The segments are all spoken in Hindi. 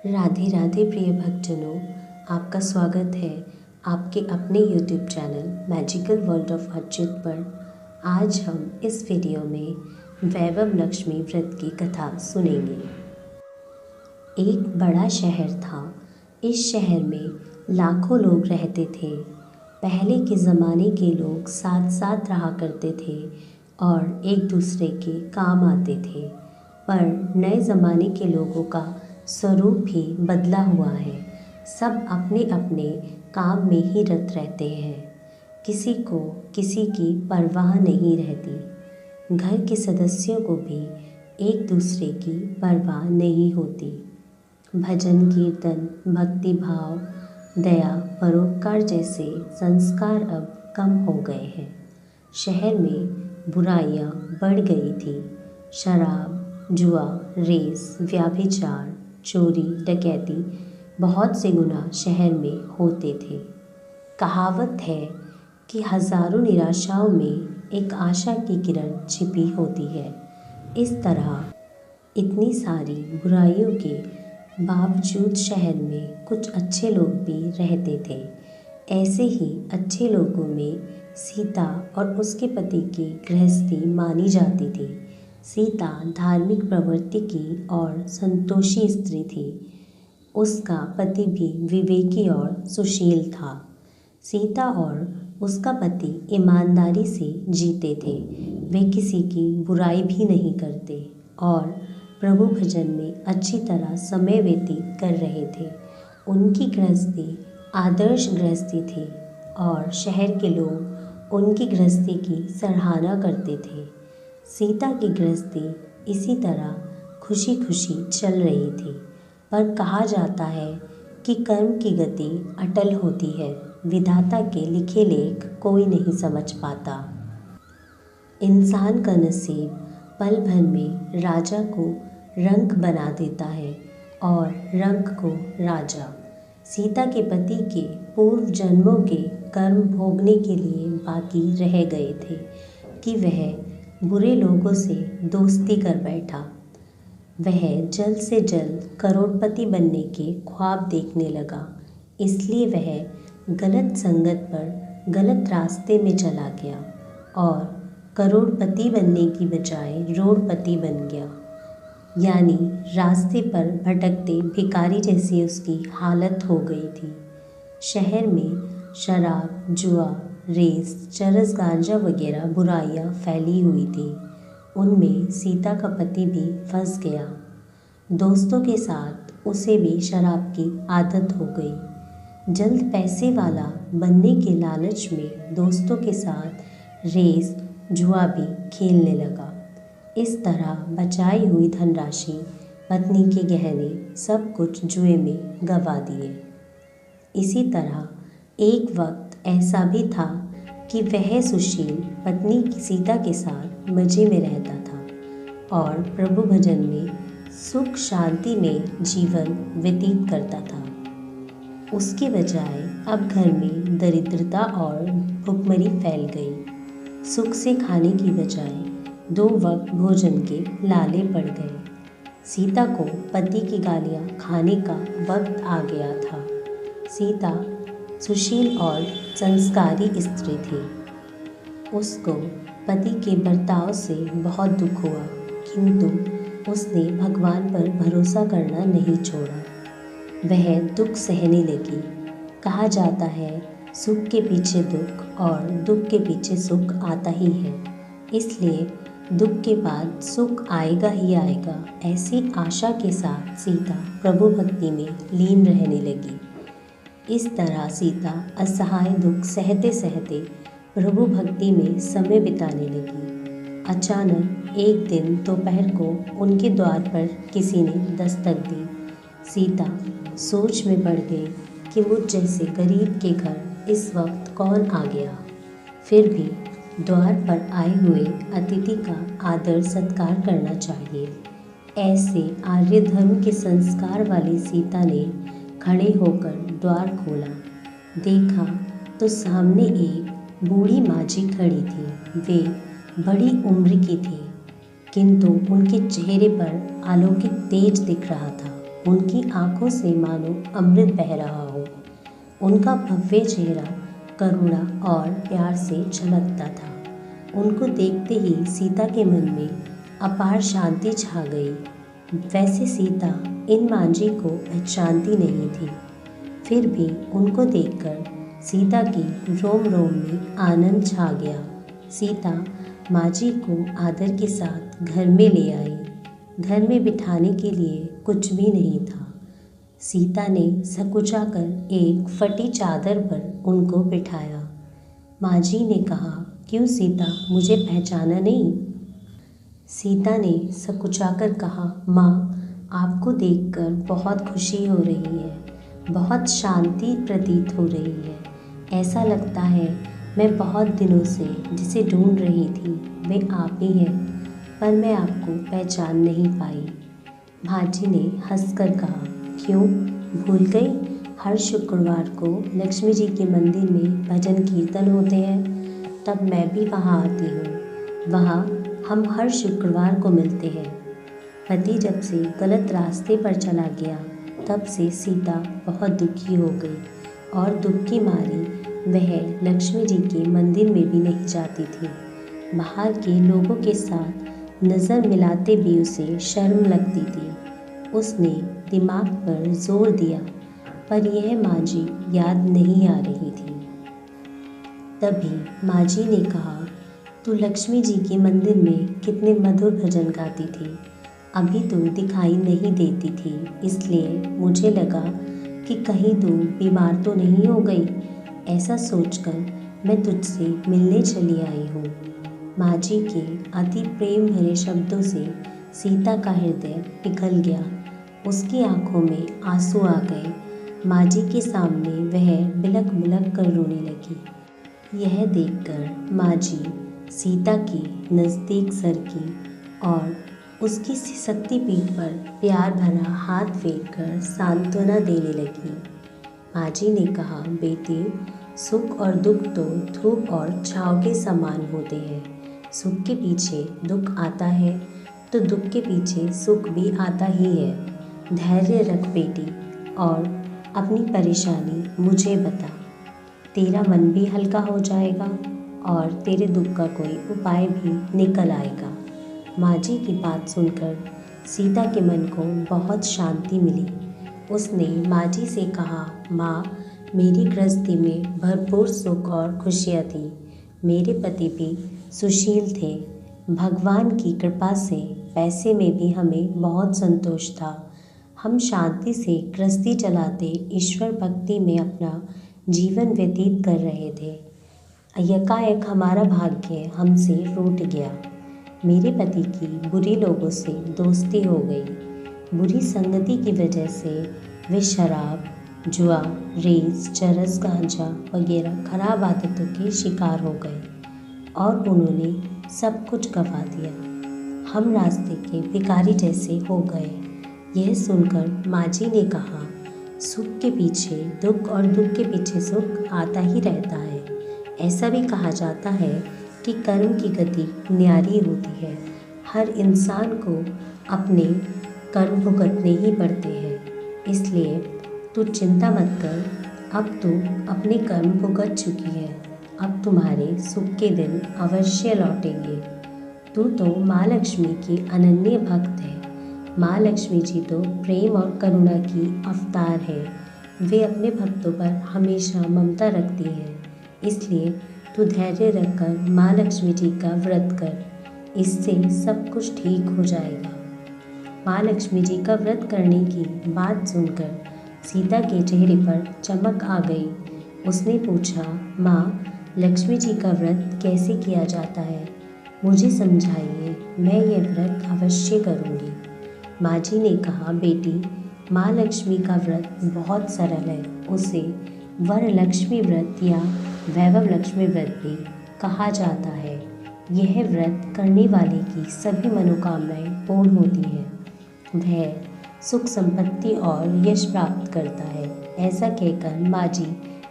राधे राधे प्रिय भक्तजनों, आपका स्वागत है आपके अपने YouTube channel magical world of Achyut पर। आज हम इस वीडियो में वैभव लक्ष्मी व्रत की कथा सुनेंगे। एक बड़ा शहर था। इस शहर में लाखों लोग रहते थे। पहले के ज़माने के लोग साथ साथ रहा करते थे और एक दूसरे के काम आते थे, पर नए ज़माने के लोगों का स्वरूप भी बदला हुआ है। सब अपने अपने काम में ही रत रहते हैं। किसी को किसी की परवाह नहीं रहती। घर के सदस्यों को भी एक दूसरे की परवाह नहीं होती। भजन कीर्तन, भक्ति भाव, दया, परोपकार जैसे संस्कार अब कम हो गए हैं। शहर में बुराइयां बढ़ गई थी। शराब, जुआ, रेस, व्यभिचार, चोरी, डकैती बहुत से गुनाह शहर में होते थे। कहावत है कि हजारों निराशाओं में एक आशा की किरण छिपी होती है। इस तरह इतनी सारी बुराइयों के बावजूद शहर में कुछ अच्छे लोग भी रहते थे। ऐसे ही अच्छे लोगों में सीता और उसके पति की गृहस्थी मानी जाती थी। सीता धार्मिक प्रवृत्ति की और संतोषी स्त्री थी। उसका पति भी विवेकी और सुशील था। सीता और उसका पति ईमानदारी से जीते थे। वे किसी की बुराई भी नहीं करते और प्रभु भजन में अच्छी तरह समय व्यतीत कर रहे थे। उनकी गृहस्थी आदर्श गृहस्थी थी और शहर के लोग उनकी गृहस्थी की सराहना करते थे। सीता की गृहस्थी इसी तरह खुशी खुशी चल रही थी, पर कहा जाता है कि कर्म की गति अटल होती है। विधाता के लिखे लेख कोई नहीं समझ पाता। इंसान का नसीब पल भर में राजा को रंक बना देता है और रंक को राजा। सीता के पति के पूर्व जन्मों के कर्म भोगने के लिए बाकी रह गए थे कि वह बुरे लोगों से दोस्ती कर बैठा। वह जल्द से जल्द करोड़पति बनने के ख्वाब देखने लगा। इसलिए वह गलत संगत पर गलत रास्ते में चला गया और करोड़पति बनने की बजाय रोड़पति बन गया। यानी रास्ते पर भटकते भिखारी जैसी उसकी हालत हो गई थी। शहर में शराब, जुआ, रेस, चरस, गांजा वगैरह बुराइयां फैली हुई थी। उनमें सीता का पति भी फंस गया। दोस्तों के साथ उसे भी शराब की आदत हो गई। जल्द पैसे वाला बनने के लालच में दोस्तों के साथ रेस, जुआ भी खेलने लगा। इस तरह बचाई हुई धनराशि, पत्नी के गहने, सब कुछ जुए में गंवा दिए। इसी तरह एक वक्त ऐसा भी था कि वह सुशील पत्नी सीता के साथ मज़े में रहता था और प्रभु भजन में सुख शांति में जीवन व्यतीत करता था। उसके बजाय अब घर में दरिद्रता और भुखमरी फैल गई। सुख से खाने की बजाय 2 वक्त भोजन के लाले पड़ गए। सीता को पति की गालियाँ खाने का वक्त आ गया था। सीता सुशील और संस्कारी स्त्री थी। उसको पति के बर्ताव से बहुत दुख हुआ, किंतु उसने भगवान पर भरोसा करना नहीं छोड़ा। वह दुख सहने लगी। कहा जाता है सुख के पीछे दुख और दुख के पीछे सुख आता ही है। इसलिए दुख के बाद सुख आएगा ही आएगा, ऐसी आशा के साथ सीता प्रभु भक्ति में लीन रहने लगी। इस तरह सीता असहाय दुख सहते सहते प्रभु भक्ति में समय बिताने लगी। अचानक एक दिन दोपहर को उनके द्वार पर किसी ने दस्तक दी। सीता सोच में पड़ गई कि मुझ जैसे गरीब के घर इस वक्त कौन आ गया। फिर भी द्वार पर आए हुए अतिथि का आदर सत्कार करना चाहिए। ऐसे आर्य धर्म के संस्कार वाली सीता ने खड़े होकर द्वार खोला। देखा तो सामने एक बूढ़ी माँ जी खड़ी थी। वे बड़ी उम्र की थी, किंतु उनके चेहरे पर अलौकिक तेज दिख रहा था। उनकी आंखों से मानो अमृत बह रहा हो। उनका भव्य चेहरा करुणा और प्यार से चमकता था। उनको देखते ही सीता के मन में अपार शांति छा गई। वैसे सीता इन मांझी को पहचानती नहीं थी, फिर भी उनको देखकर सीता की रोम रोम में आनंद छा गया। सीता मांझी को आदर के साथ घर में ले आई। घर में बिठाने के लिए कुछ भी नहीं था। सीता ने सकुचाकर एक फटी चादर पर उनको बिठाया। मांझी ने कहा, क्यों सीता, मुझे पहचाना नहीं? सीता ने सकुचाकर कहा, माँ, आपको देखकर बहुत खुशी हो रही है, बहुत शांति प्रतीत हो रही है। ऐसा लगता है मैं बहुत दिनों से जिसे ढूंढ रही थी वे आप ही हैं, पर मैं आपको पहचान नहीं पाई। मांझी ने हंसकर कहा, क्यों, भूल गई? हर शुक्रवार को लक्ष्मी जी के मंदिर में भजन कीर्तन होते हैं, तब मैं भी वहाँ आती हूँ। वहाँ हम हर शुक्रवार को मिलते हैं। पति जब से गलत रास्ते पर चला गया, तब से सीता बहुत दुखी हो गई और दुख की मारी वह लक्ष्मी जी के मंदिर में भी नहीं जाती थी। बाहर के लोगों के साथ नज़र मिलाते भी उसे शर्म लगती थी। उसने दिमाग पर जोर दिया, पर यह मांझी याद नहीं आ रही थी। तभी मांझी ने कहा, तू लक्ष्मी जी के मंदिर में कितने मधुर भजन गाती थी, अभी तो दिखाई नहीं देती थी, इसलिए मुझे लगा कि कहीं तू बीमार तो नहीं हो गई। ऐसा सोचकर मैं तुझसे मिलने चली आई हूँ। मांझी के अति प्रेम भरे शब्दों से सीता का हृदय पिघल गया। उसकी आंखों में आंसू आ गए। मांझी के सामने वह बिलख बिलख कर रोने लगी। यह देखकर मांझी सीता की नज़दीक सरकी और उसकी सिसकती पीठ पर प्यार भरा हाथ फेरकर सांत्वना देने लगी। मांझी ने कहा, बेटी, सुख और दुख तो धूप और छाँव के समान होते हैं। सुख के पीछे दुख आता है तो दुख के पीछे सुख भी आता ही है। धैर्य रख बेटी और अपनी परेशानी मुझे बता। तेरा मन भी हल्का हो जाएगा और तेरे दुख का कोई उपाय भी निकल आएगा। मांझी की बात सुनकर सीता के मन को बहुत शांति मिली। उसने मांझी से कहा, माँ, मेरी गृहस्थी में भरपूर सुख और खुशियाँ थी। मेरे पति भी सुशील थे। भगवान की कृपा से पैसे में भी हमें बहुत संतोष था। हम शांति से गृहस्थी चलाते ईश्वर भक्ति में अपना जीवन व्यतीत कर रहे थे। यकायक हमारा भाग्य हमसे रूठ गया। मेरे पति की बुरी लोगों से दोस्ती हो गई। बुरी संगति की वजह से वे शराब, जुआ, रेस, चरस, गांजा वगैरह खराब आदतों के शिकार हो गए और उन्होंने सब कुछ गंवा दिया। हम रास्ते के भिखारी जैसे हो गए। यह सुनकर मांझी ने कहा, सुख के पीछे दुख और दुख के पीछे सुख आता ही रहता है। ऐसा भी कहा जाता है कि कर्म की गति न्यारी होती है। हर इंसान को अपने कर्म भुगतने ही पड़ते हैं। इसलिए तू चिंता मत कर, अब तू अपने कर्म भुगत चुकी है। अब तुम्हारे सुख के दिन अवश्य लौटेंगे। तू तो माँ लक्ष्मी की अनन्य भक्त है। माँ लक्ष्मी जी तो प्रेम और करुणा की अवतार है। वे अपने भक्तों पर हमेशा ममता रखती हैं। इसलिए तू धैर्य रखकर माँ लक्ष्मी जी का व्रत कर। इससे सब कुछ ठीक हो जाएगा। माँ लक्ष्मी जी का व्रत करने की बात सुनकर सीता के चेहरे पर चमक आ गई। उसने पूछा, माँ, लक्ष्मी जी का व्रत कैसे किया जाता है? मुझे समझाइए, मैं यह व्रत अवश्य करूँगी। मांझी ने कहा, बेटी, माँ लक्ष्मी का व्रत बहुत सरल है। उसे वरलक्ष्मी व्रत या वैभव लक्ष्मी व्रत भी कहा जाता है। यह व्रत करने वाले की सभी मनोकामनाएं पूर्ण होती हैं। वह सुख संपत्ति और यश प्राप्त करता है। ऐसा कहकर मांझी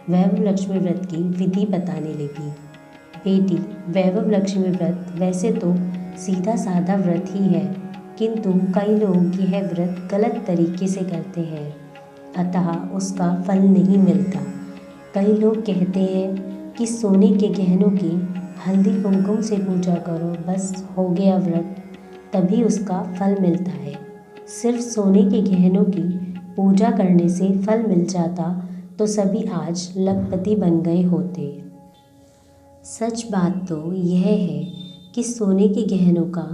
वैभव लक्ष्मी व्रत की विधि बताने लगी। बेटी, वैभव लक्ष्मी व्रत वैसे तो सीधा साधा व्रत ही है, किंतु कई लोग यह व्रत गलत तरीके से करते हैं, अतः उसका फल नहीं मिलता। कई लोग कहते हैं कि सोने के गहनों की हल्दी कुमकुम से पूजा करो, बस हो गया व्रत, तभी उसका फल मिलता है। सिर्फ सोने के गहनों की पूजा करने से फल मिल जाता तो सभी आज लखपति बन गए होते। सच बात तो यह है कि सोने के गहनों का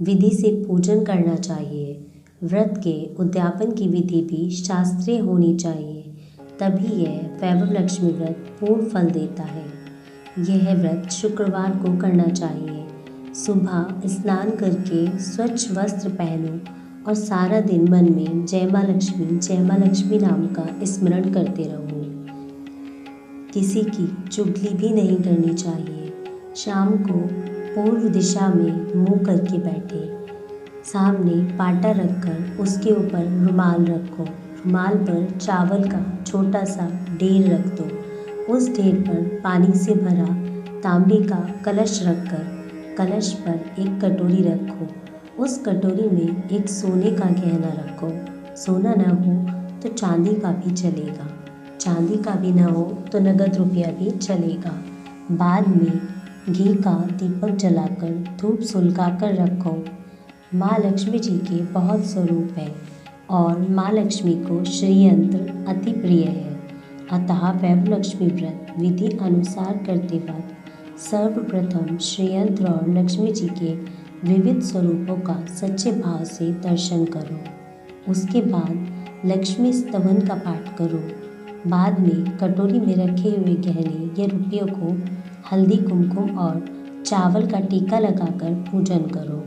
विधि से पूजन करना चाहिए। व्रत के उद्यापन की विधि भी शास्त्रीय होनी चाहिए, तभी यह वैभव लक्ष्मी व्रत पूर्ण फल देता है। यह व्रत शुक्रवार को करना चाहिए। सुबह स्नान करके स्वच्छ वस्त्र पहनो और सारा दिन मन में जय माँ लक्ष्मी नाम का स्मरण करते रहो। किसी की चुगली भी नहीं करनी चाहिए। शाम को पूर्व दिशा में मुंह करके बैठे, सामने पाटा रखकर उसके ऊपर रुमाल रखो। रुमाल पर चावल का छोटा सा ढेर रख दो। उस ढेर पर पानी से भरा तांबे का कलश रखकर कलश पर एक कटोरी रखो। उस कटोरी में एक सोने का गहना रखो। सोना न हो तो चांदी का भी चलेगा, चांदी का भी न हो तो नगद रुपया भी चलेगा। बाद में घी का दीपक जलाकर धूप सुलगाकर रखो। माँ लक्ष्मी जी के बहुत स्वरूप हैं और माँ लक्ष्मी को श्रीयंत्र अति प्रिय है, अतः वैभव लक्ष्मी व्रत विधि अनुसार करते वक्त सर्वप्रथम श्रीयंत्र और लक्ष्मी जी के विविध स्वरूपों का सच्चे भाव से दर्शन करो। उसके बाद लक्ष्मी स्तवन का पाठ करो। बाद में कटोरी में रखे हुए गहने या रुपयों को हल्दी कुमकुम और चावल का टीका लगाकर पूजन करो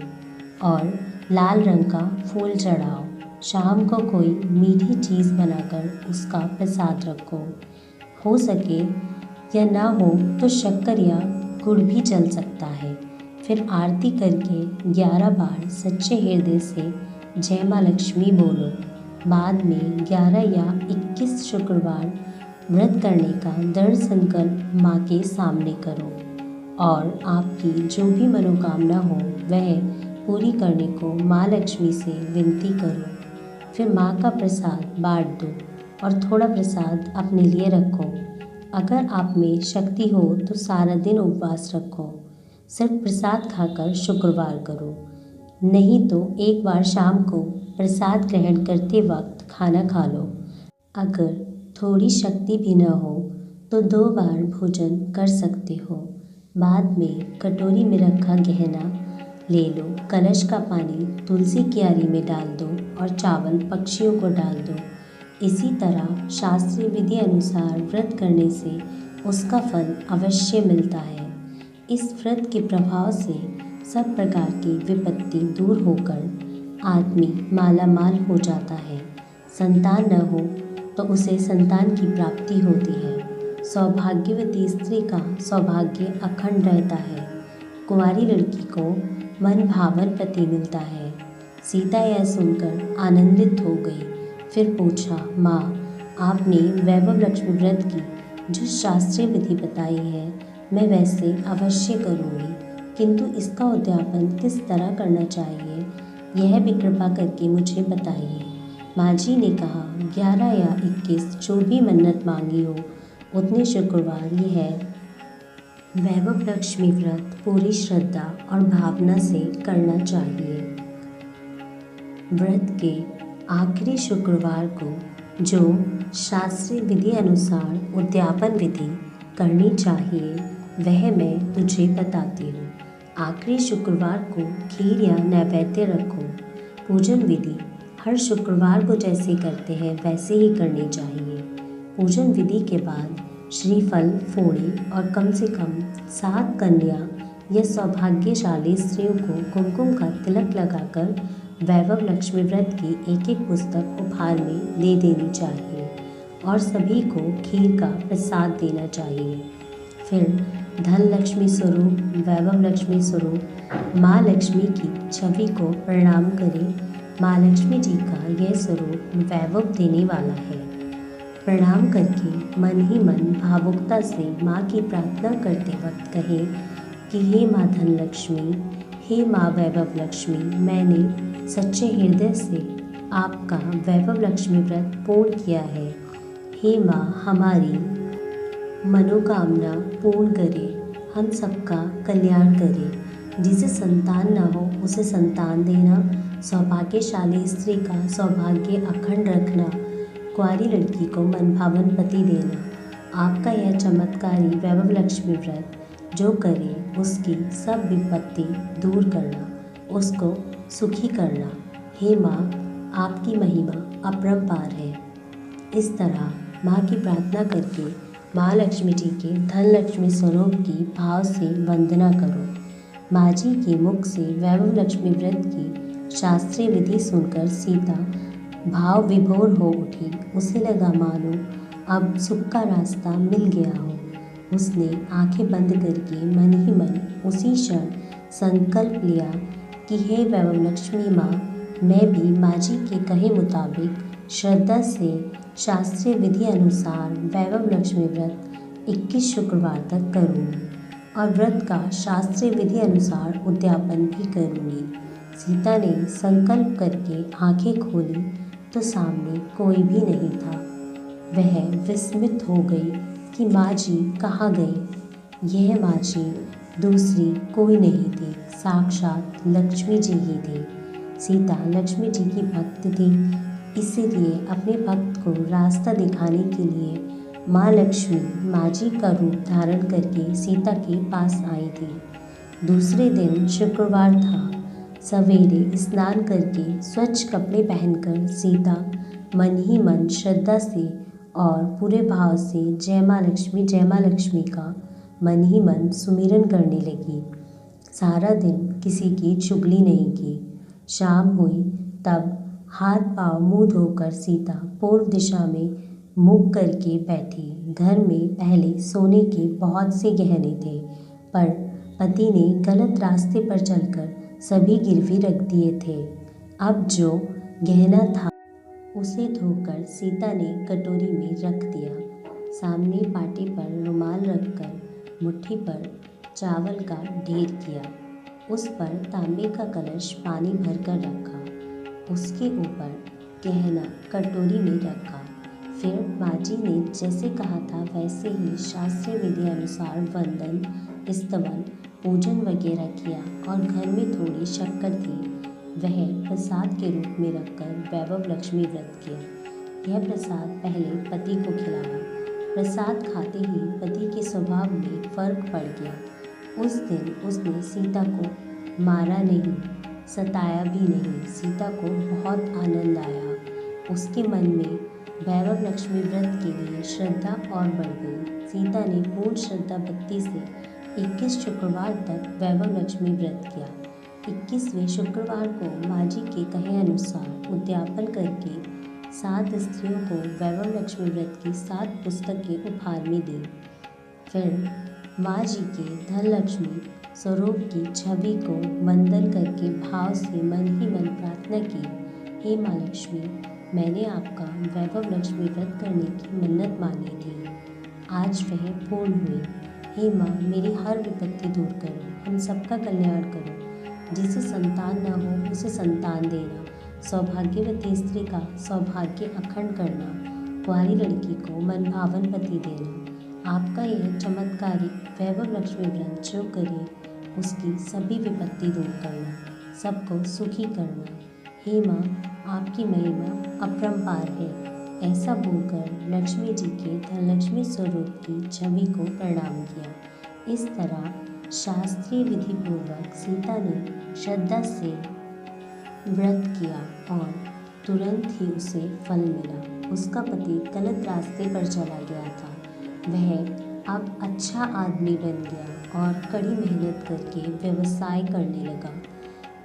और लाल रंग का फूल चढ़ाओ। शाम को कोई मीठी चीज़ बनाकर उसका प्रसाद रखो। हो सके या ना हो तो शक्कर या गुड़ भी चल सकता है। फिर आरती करके 11 बार सच्चे हृदय से जय माँ लक्ष्मी बोलो। बाद में 11 या 21 शुक्रवार व्रत करने का दृढ़ संकल्प माँ के सामने करो और आपकी जो भी मनोकामना हो वह पूरी करने को माँ लक्ष्मी से विनती करो। फिर माँ का प्रसाद बांट दो और थोड़ा प्रसाद अपने लिए रखो। अगर आप में शक्ति हो तो सारा दिन उपवास रखो। सिर्फ प्रसाद खाकर शुक्रवार करो, नहीं तो एक बार शाम को प्रसाद ग्रहण करते वक्त खाना खा लो। अगर थोड़ी शक्ति भी न हो तो 2 बार भोजन कर सकते हो। बाद में कटोरी में रखा गहना ले लो। कलश का पानी तुलसी क्यारी में डाल दो और चावल पक्षियों को डाल दो। इसी तरह शास्त्रीय विधि अनुसार व्रत करने से उसका फल अवश्य मिलता है। इस व्रत के प्रभाव से सब प्रकार की विपत्ति दूर होकर आदमी मालामाल हो जाता है। संतान न हो तो उसे संतान की प्राप्ति होती है। सौभाग्यवती स्त्री का सौभाग्य अखंड रहता है। कुंवारी लड़की को मन भावन पति मिलता है। सीता यह सुनकर आनंदित हो गई। फिर पूछा, माँ, आपने वैभव लक्ष्मी व्रत की जो शास्त्रीय विधि बताई है मैं वैसे अवश्य करूँगी, किंतु इसका उद्यापन किस तरह करना चाहिए यह भी कृपा करके मुझे बताइए। माँ जी ने कहा, 11 या 21 जो भी मन्नत मांगी हो उतने शुक्रवार यह वैभव लक्ष्मी व्रत पूरी श्रद्धा और भावना से करना चाहिए। व्रत के आखिरी शुक्रवार को जो शास्त्रीय विधि अनुसार उद्यापन विधि करनी चाहिए वह मैं तुझे बताती हूँ। आखिरी शुक्रवार को खीर या नैवेद्य रखो। पूजन विधि हर शुक्रवार को जैसे करते हैं वैसे ही करनी चाहिए। पूजन विधि के बाद श्रीफल फोड़े और कम से कम 7 कन्या या सौभाग्यशाली स्त्रियों को कुमकुम का तिलक लगाकर वैभव लक्ष्मी व्रत की एक पुस्तक उपहार में दे देनी चाहिए और सभी को खीर का प्रसाद देना चाहिए। फिर धन लक्ष्मी स्वरूप, वैभव लक्ष्मी स्वरूप माँ लक्ष्मी की छवि को प्रणाम करें। माँ लक्ष्मी जी का यह स्वरूप वैभव देने वाला है। प्रणाम करके मन ही मन भावुकता से माँ की प्रार्थना करते वक्त कहें कि हे माँ धन लक्ष्मी, हे माँ वैभव लक्ष्मी, मैंने सच्चे हृदय से आपका वैभव लक्ष्मी व्रत पूर्ण किया है। हे माँ, हमारी मनोकामना पूर्ण करे, हम सबका कल्याण करे। जिसे संतान न हो उसे संतान देना, सौभाग्यशाली स्त्री का सौभाग्य अखंड रखना, कुंवारी लड़की को मनभावन पति देना। आपका यह चमत्कारी वैभव लक्ष्मी व्रत जो करे उसकी सब विपत्ति दूर करना, उसको सुखी करना। हे माँ, आपकी महिमा अपरंपार है। इस तरह माँ की प्रार्थना करके माँ लक्ष्मी जी के धन लक्ष्मी स्वरूप की भाव से वंदना करो। माँ जी के मुख से वैभव लक्ष्मी व्रत की शास्त्रीय विधि सुनकर सीता भाव विभोर हो उठी। उसे लगा मानो अब सुख का रास्ता मिल गया हो। उसने आंखें बंद करके मन ही मन उसी क्षण संकल्प लिया कि हे वैभव लक्ष्मी माँ, मैं भी माँ जी के कहे मुताबिक श्रद्धा से शास्त्रीय विधि अनुसार वैभव लक्ष्मी व्रत 21 शुक्रवार तक करूँगी और व्रत का शास्त्रीय विधि अनुसार उद्यापन भी करूँगी। सीता ने संकल्प करके आंखें खोली तो सामने कोई भी नहीं था। वह विस्मित हो गई कि माँ जी कहाँ गई। यह माँ जी दूसरी कोई नहीं थी, साक्षात लक्ष्मी जी ही थी। सीता लक्ष्मी जी की भक्त थी, इसीलिए अपने भक्त को रास्ता दिखाने के लिए माँ लक्ष्मी माँ जी का रूप धारण करके सीता के पास आई थी। दूसरे दिन शुक्रवार था। सवेरे स्नान करके स्वच्छ कपड़े पहनकर सीता मन ही मन श्रद्धा से और पूरे भाव से जय माँ लक्ष्मी का मन ही मन सुमिरन करने लगी। सारा दिन किसी की चुगली नहीं की। शाम हुई तब हाथ पांव मुंह धोकर सीता पूर्व दिशा में मुख करके बैठी। घर में पहले सोने के बहुत से गहने थे, पर पति ने गलत रास्ते पर चलकर सभी गिरवी रख दिए थे। अब जो गहना था उसे धोकर सीता ने कटोरी में रख दिया। सामने पाटे पर रुमाल रखकर मुट्ठी पर चावल का ढेर किया। उस पर तांबे का कलश पानी भरकर रखा। उसके ऊपर गहना कटोरी में रखा। फिर माँ जी ने जैसे कहा था वैसे ही शास्त्रीय विधि अनुसार वंदन, स्तवन, पूजन वगैरह किया और घर में थोड़ी शक्कर थी, वह प्रसाद के रूप में रखकर वैभव लक्ष्मी व्रत किया। यह प्रसाद पहले पति को खिलाया। प्रसाद खाते ही पति के स्वभाव में फर्क पड़ गया। उस दिन उसने सीता को मारा नहीं, सताया भी नहीं। सीता को बहुत आनंद आया। उसके मन में वैभव लक्ष्मी व्रत के लिए श्रद्धा और बढ़ गई। सीता ने पूर्ण श्रद्धा भक्ति से 21 शुक्रवार तक वैभव लक्ष्मी व्रत किया। 21वें शुक्रवार को माँ जी के कहे अनुसार उद्यापन करके 7 स्त्रियों को वैभव लक्ष्मी व्रत की 7 पुस्तकें उपहार में दी। फिर माँ जी के धन लक्ष्मी स्वरूप की छवि को वंदन करके भाव से मन ही मन प्रार्थना की, हे माँ लक्ष्मी, मैंने आपका वैभव लक्ष्मी व्रत करने की मन्नत मांगी थी, आज वह पूर्ण हुई। हे माँ, मेरी हर विपत्ति दूर करो, हम सबका कल्याण करो। जिसे संतान न हो उसे संतान देना, सौभाग्यवती स्त्री का सौभाग्य अखंड करना, कुंवारी लड़की को मनभावन पति देना। आपका यह चमत्कारी वैभव लक्ष्मी व्रत जो करे उसकी सभी विपत्ति दूर करना, सबको सुखी करना। हे माँ, आपकी महिमा अपरंपार है। ऐसा बोलकर लक्ष्मी जी के धनलक्ष्मी स्वरूप की छवि को प्रणाम किया। इस तरह शास्त्रीय विधि पूर्वक सीता ने श्रद्धा से व्रत किया और तुरंत ही उसे फल मिला। उसका पति गलत रास्ते पर चला गया था, वह अब अच्छा आदमी बन गया और कड़ी मेहनत करके व्यवसाय करने लगा।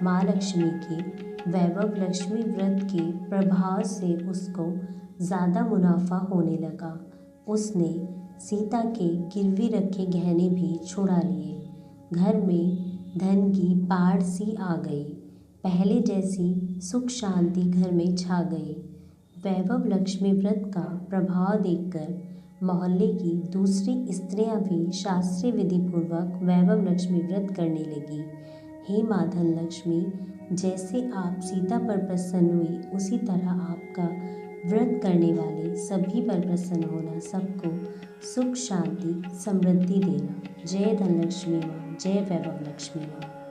माँ लक्ष्मी की वैभव लक्ष्मी व्रत के प्रभाव से उसको ज़्यादा मुनाफा होने लगा। उसने सीता के गिरवी रखे गहने भी छुड़ा लिए। घर में धन की बाढ़ सी आ गई। पहले जैसी सुख शांति घर में छा गई। वैभव लक्ष्मी व्रत का प्रभाव देखकर मोहल्ले की दूसरी स्त्रियां भी शास्त्रीय विधि पूर्वक वैभव लक्ष्मी व्रत करने लगी। हे माँ धनलक्ष्मी, जैसे आप सीता पर प्रसन्न हुई उसी तरह आपका व्रत करने वाले सभी पर प्रसन्न होना, सबको सुख शांति समृद्धि देना। जय धनलक्ष्मी माँ, जय वैभव लक्ष्मी माँ।